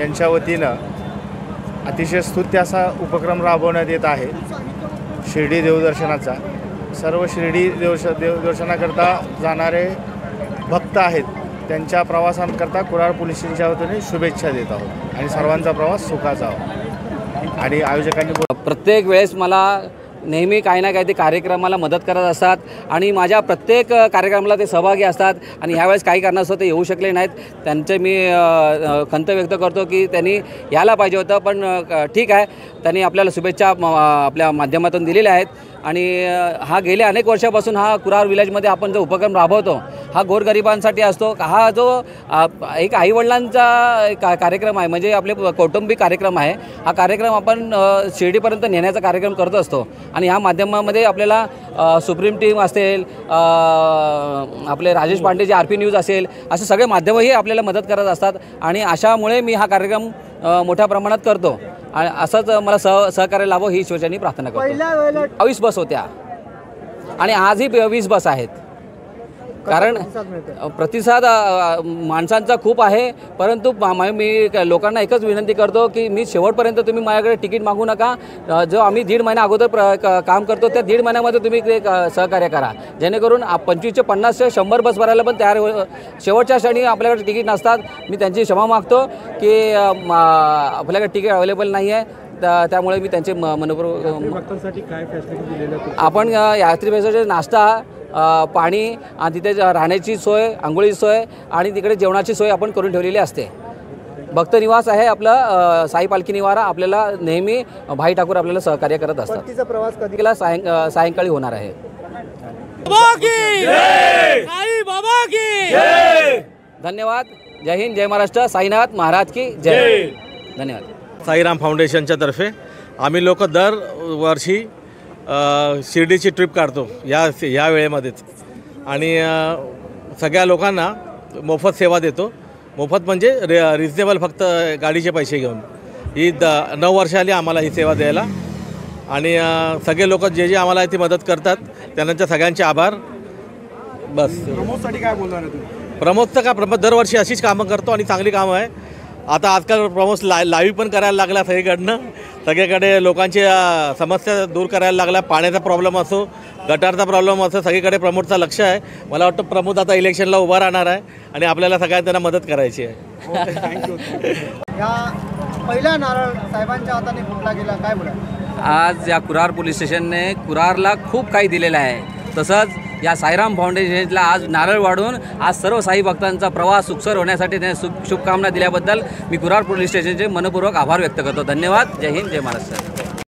यांच्या वतीनं अतिशय स्तुत्य असा उपक्रम राबवण्यात येत आहे शिर्डी देवदर्शनाचा। सर्व शिर्डी देवदर्शनाकरता जाणारे भक्त आहेत त्यांच्या प्रवासांकरता कुरार पोलीस स्टेशनच्या वतीने शुभेच्छा देत आहोत आणि सर्वांचा प्रवास सुखाचा हो। आणि आयोजकांनी प्रत्येक वेळेस मला नेहमी काही ना काही ते कार्यक्रमाला मदत करत असतात आणि माझ्या प्रत्येक कार्यक्रमाला ते सहभागी असतात आणि ह्यावेळेस काही कारणास्तव ते येऊ शकले नाहीत। त्यांचे मी खंत व्यक्त करतो की त्यांनी यायला पाहिजे होतं, पण ठीक आहे, त्यांनी आपल्याला शुभेच्छा आपल्या माध्यमातून दिलेल्या आहेत। आणि हा गेल्या अनेक वर्षापासून हा कुरार विलेजमध्ये आपण जो उपक्रम राबवतो हा गोरगरिबांसाठी असतो। हा जो एक आईवडिलांचा कार्यक्रम आहे, म्हणजे आपले कौटुंबिक कार्यक्रम आहे। हा कार्यक्रम आपण शिर्डीपर्यंत नेण्याचा कार्यक्रम करत असतो आणि ह्या माध्यमामध्ये आपल्याला सुप्रीम टीम असेल, आपले राजेश पांडेचे RP न्यूज असेल, असे सगळे माध्यमही आपल्याला मदत करत असतात आणि अशामुळे मी हा कार्यक्रम मोठ्या प्रमाणात करतो आणि असंच मला सहकार्य लाभो ही ईश्वराची प्रार्थना करतो। 22 बस होत्या आणि आजही 20 बस आहेत, कारण प्रतिसाद माणसांचा खूप आहे। परंतु मी लोकांना एकच विनंती करतो की मी शेवटपर्यंत तुम्ही माझ्याकडे तिकीट मागू नका। जो आम्ही 1.5 महिना अगोदर काम करतो त्या 1.5 महिन्यामध्ये तुम्ही ते सहकार्य करा, जेणेकरून 25 ते 50 ते 100 बस भरायला पण तयार शेवटच्या क्षणी आपल्याकडे तिकीट नसतात। मी त्यांची क्षमा मागतो की आपल्याकडे तिकीट अवेलेबल नाही आहे, त्यामुळे मी त्यांचे भक्तांसाठी काय फॅसिलिटी दिलेल्या आपण यात्री बसचे नाश्ता, पाणी आणि तिथे राहण्याची सोय, आंघोळीची सोय आणि तिकडे जेवणाची सोय आपण करून ठेवलेली असते। भक्त निवास आहे आपलं, साई पालखी निवारा। आपल्याला नेहमी भाई ठाकूर आपल्याला सहकार्य करत असतात। तिचा प्रवास कधीला सायंकाळी होणार आहे। धन्यवाद। जय हिंद, जय महाराष्ट्र। साईनाथ महाराज की जय। धन्यवाद। साईराम फाउंडेशनच्या तर्फे आम्ही लोक दरवर्षी शिर्डीची ट्रिप काढतो या वेळेमध्येच आणि सगळ्या लोकांना मोफत सेवा देतो। मोफत म्हणजे रिजनेबल, फक्त गाडीचे पैसे घेऊन। ही 9 वर्ष आली आम्हाला ही सेवा द्यायला आणि सगळे लोक जे आम्हाला ती मदत करतात त्यांच्या सगळ्यांचे आभार। बस प्रमोदसाठी काय बोलणार आहे तुम्ही? प्रमोदचं का, प्रमोद दरवर्षी अशीच कामं करतो आणि चांगली कामं आहे। आता आजकाल प्रमोद लाईव्ह पण करायला लागला सगळीकडनं, सगळीकडे लोकांची समस्या दूर करायला लागला। पाण्याचा प्रॉब्लेम असो, गटारचा प्रॉब्लेम असो, सगळीकडे प्रमोदचं लक्ष आहे। मला वाटतं प्रमोद आता इलेक्शनला उभा राहणार आहे आणि आपल्याला सगळ्यांना मदत करायची आहे। थँक्यू। या पहिल्या नारळ साहेबांच्या हाताने फुटला गेला, काय बोला? आज या कुरार पोलीस स्टेशनने कुरारला खूप काही दिलेलं आहे, तसंच या साईराम फाउंडेशनला आज नारळ वाढून आज सर्व साई भक्तांचा प्रवास सुखसर होण्यासाठी शुभकामना दिल्याबद्दल मी कुरार पोलीस स्टेशनचे मनपूर्वक आभार व्यक्त करतो। धन्यवाद। जय हिंद, जय महाराष्ट्र।